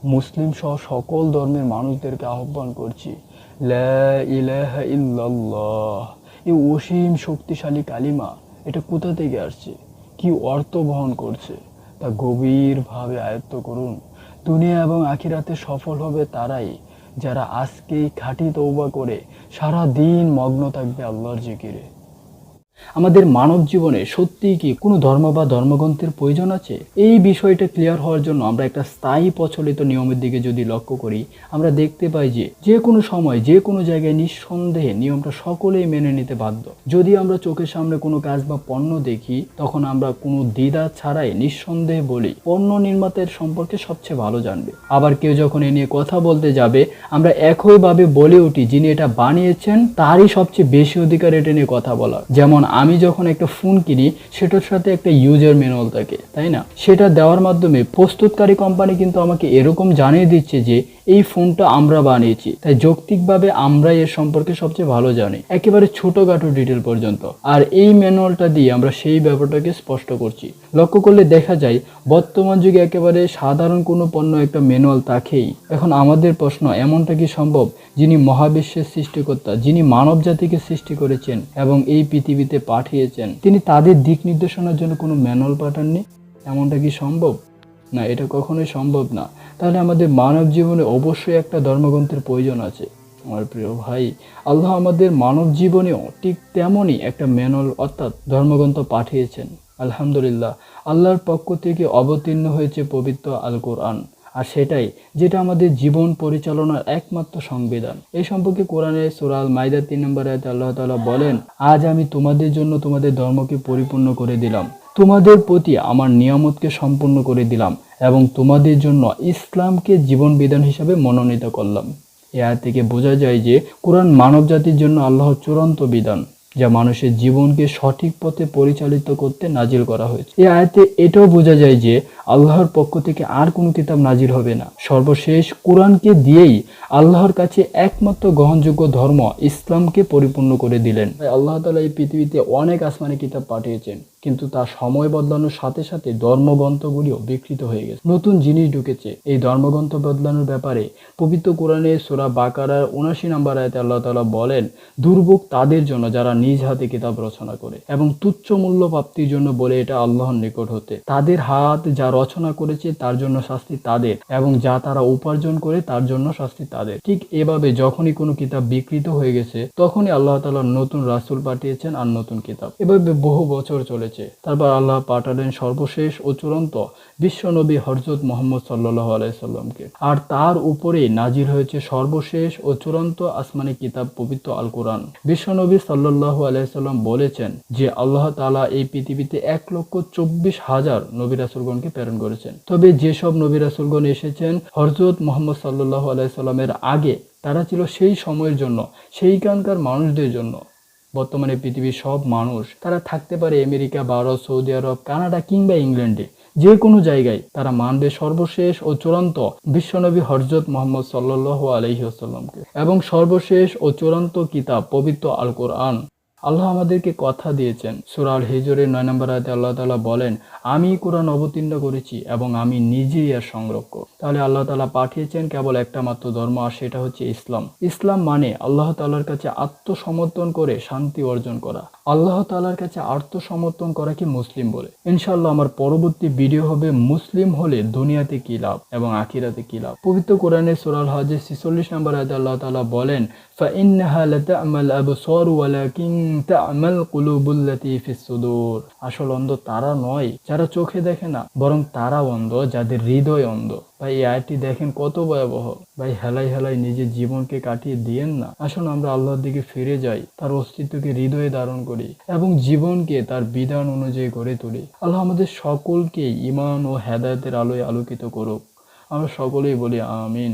মুসলিম সহ সকল ধর্মের মানুষদেরকে আহ্বান করছি, লা ইলাহা ইল্লাল্লাহ, এই অসীম শক্তিশালী কালিমা এটা কোথা থেকে আসছে, কি অর্থ বহন করছে তা গভীরভাবে আয়ত্ত করুন। দুনিয়া এবং আখিরাতে সফল হবে তারাই যারা আজকেই খাঁটি তওবা করে সারা দিন মগ্ন থাকবে আল্লাহর জিকিরে। আমাদের মানব জীবনে সত্যিই কি কোনো ধর্ম বা ধর্মগ্রন্থের প্রয়োজন আছে? এই বিষয়টা ক্লিয়ার হওয়ার জন্য আমরা একটা স্থায়ী প্রচলিত নিয়মের দিকে যদি লক্ষ্য করি, আমরা দেখতে পাই যে কোনো সময় যে কোনো জায়গায় নিঃসন্দেহে নিয়মটা সকলেই মেনে নিতে বাধ্য। যদি আমরা চোখের সামনে কোনো কাজ বা পণ্য দেখি, তখন আমরা কোনো দ্বিধা ছাড়াই নিঃসন্দেহে বলি পণ্য নির্মাতার সম্পর্কে সবচেয়ে ভালো জানবে। আবার কেউ যখন এ নিয়ে কথা বলতে যাবে, আমরা একইভাবে বলে উঠি যিনি এটা বানিয়েছেন তারই সবচেয়ে বেশি অধিকার এটা নিয়ে কথা বলার। যেমন আমি যখন একটা ফোন কিনি, সেটার সাথে একটা ইউজার ম্যানুয়াল থাকে, তাই না? সেটা দেওয়ার মাধ্যমে প্রস্তুতকারী কোম্পানি কিন্তু আমাকে এরকম জানিয়ে দিচ্ছে যে এই ফোনটা আমরা বানিয়েছি, তাই যৌক্তিকভাবে আমরা এর সম্পর্কে সবচেয়ে ভালো জানি, একেবারে ছোটখাটো ডিটেল পর্যন্ত। আর এই ম্যানুয়ালটা দিয়ে আমরা সেই ব্যাপারটাকে স্পষ্ট করছি। লক্ষ্য করলে দেখা যায় বর্তমান যুগে একেবারে সাধারণ কোনো পণ্য একটা ম্যানুয়াল থাকেই। এখন আমাদের প্রশ্ন, এমনটা কি সম্ভব যিনি মহাবিশ্বের সৃষ্টিকর্তা, যিনি মানব জাতিকে সৃষ্টি করেছেন এবং এই পৃথিবীতে পাঠিয়েছেন, তিনি তাদের দিক নির্দেশনার জন্য কোনো ম্যানুয়াল পাঠাননি? এমনটা কি সম্ভব? না, এটা কখনোই সম্ভব না। তাহলে আমাদের মানব জীবনে অবশ্যই একটা ধর্মগ্রন্থের প্রয়োজন আছে। আমার প্রিয় ভাই, আল্লাহ আমাদের মানব জীবনেও ঠিক তেমনই একটা ম্যানুয়াল অর্থাৎ ধর্মগ্রন্থ পাঠিয়েছেন। আলহামদুলিল্লাহ, আল্লাহর পক্ষ থেকে অবতীর্ণ হয়েছে পবিত্র আল কোরআন, আর সেটাই যেটা আমাদের জীবন পরিচালনার একমাত্র সংবিধান। এই সম্পর্কে কোরআনে সূরা আল মাইদা 3 নম্বর আয়াতে আল্লাহ তাআলা বলেন, আজ আমি তোমাদের জন্য তোমাদের ধর্মকে পরিপূর্ণ করে দিলাম, তোমাদের প্রতি আমার নিয়ামতকে সম্পূর্ণ করে দিলাম এবং তোমাদের জন্য ইসলামকে জীবন বিধান হিসাবে মনোনীত করলাম। এ আয়াত থেকে বোঝা যায় যে কোরআন মানব জাতির জন্য আল্লাহর চূড়ান্ত বিধান, যা মানুষের জীবনকে সঠিক পথে পরিচালিত করতে নাজিল করা হয়েছে। এই আয়াতে এটাও বোঝা যায় যে আল্লাহর পক্ষ থেকে আর কোনো কিতাব নাজিল হবে না। সর্বশেষ কোরআনকে দিয়েই আল্লাহর কাছে একমাত্র গ্রহণযোগ্য ধর্ম ইসলামকে পরিপূর্ণ করে দিলেন। তাই আল্লাহ তাআলা এই পৃথিবীতে অনেক আসমানি কিতাব পাঠিয়েছেন, কিন্তু তার সময় বদলানোর সাথে সাথে ধর্মগ্রন্থগুলিও বিকৃত হয়ে গেছে, নতুন জিনিস ঢুকেছে। এই ধর্মগ্রন্থ বদলানোর ব্যাপারে পবিত্র কোরআনে সূরা বাকারার ৭৯ নম্বর আয়াতে আল্লাহ তাআলা বলেন, দুর্ভোগ তাদের জন্য যারা নিজ হাতে কিতাব রচনা করে এবং তুচ্ছ মূল্য প্রাপ্তির জন্য বলে এটা আল্লাহর নিকট হতে। তাদের হাত যা রচনা করেছে তার জন্য শাস্তি তাদের, এবং যা তারা উপার্জন করে তার জন্য শাস্তি তাদের। ঠিক এভাবে যখনই কোনো কিতাব বিকৃত হয়ে গেছে, তখনই আল্লাহ তাআলা নতুন রাসূল পাঠিয়েছেন আর নতুন কিতাব। এভাবে বহু বছর চলেছে। তারপর আল্লাহ পাঠালেন সর্বশেষ ও চূড়ান্ত বিশ্ব নবী হযরত মুহাম্মদ সাল্লাল্লাহু আলাইহি সাল্লামকে, আর তার উপরে নাজিল হয়েছে সর্বশেষ ও চূড়ান্ত আসমানি কিতাব পবিত্র আল কোরআন। বিশ্ব নবী সাল্লাল্লাহু আলাইহি সাল্লাম বলেছেন যে আল্লাহ তাআলা এই পৃথিবীতে ১,২৪,০০০ নবী রাসূলগণকে প্রেরণ করেছেন। তবে যেসব নবী রাসূলগণ এসেছেন হযরত মুহাম্মদ সাল্লাল্লাহু আলাইহি সাল্লামের আগে, তারা ছিল সেই সময়ের জন্য, সেইখানকার মানুষদের জন্য। বর্তমানে পৃথিবীর সব মানুষ তারা থাকতে পারে আমেরিকা, ভারত, সৌদি আরব, কানাডা কিংবা ইংল্যান্ডে, যে কোনো জায়গায় তারা মানবে সর্বশেষ ও চূড়ান্ত বিশ্বনবী হযরত মুহাম্মদ সাল্লাল্লাহু আলাইহি ওয়াসাল্লামকে এবং সর্বশেষ ও চূড়ান্ত কিতাব পবিত্র আল কোরআন। আল্লাহ আমাদেরকে কথা দিয়েছেন। সূরা আল হিজরের ৯ নম্বর আয়াতে আল্লাহ তাআলা বলেন, আমি কোরআন অবতীর্ণ করেছি এবং আমি নিজেই এর সংরক্ষক। তাহলে আল্লাহ তাআলা পাঠিয়েছেন কেবল একটা মাত্র ধর্ম, আর সেটা হচ্ছে ইসলাম। ইসলাম মানে আল্লাহ তাআলার কাছে আত্মসমর্পণ করে শান্তি অর্জন করা। আল্লাহ তাআলার কাছে আত্মসমর্পণ করাকে মুসলিম বলে। ইনশাআল্লাহ আমার পরবর্তী ভিডিও হবে মুসলিম হলে দুনিয়াতে কি লাভ এবং আখিরাতে কি লাভ। পবিত্র কোরআনের সূরা আল হজের ৪৬ নম্বর আয়াতে আল্লাহ তাআলা বলেন, فإنها لتعمى الأبصار ولكن تعمى القلوب التي في الصدور। আসল অন্ধ তারা নয় যারা চোখে দেখে না, বরং তারা অন্ধ যাদের হৃদয় অন্ধ। ভাই এই আয়াতটি দেখেন কত ভয়াবহ। ভাই হেলাই হেলাই নিজের জীবনকে কাটিয়ে দিয়েন না। আসুন আমরা আল্লাহর দিকে ফিরে যাই, তার অস্তিত্বকে হৃদয়ে ধারণ করি এবং জীবনকে তার বিধান অনুযায়ী গড়ে তুলি। আল্লাহ আমাদের সকলকে ঈমান ও হেদায়েতের আলোয় আলোকিত করুক। আমরা সকলেই বলি আমিন।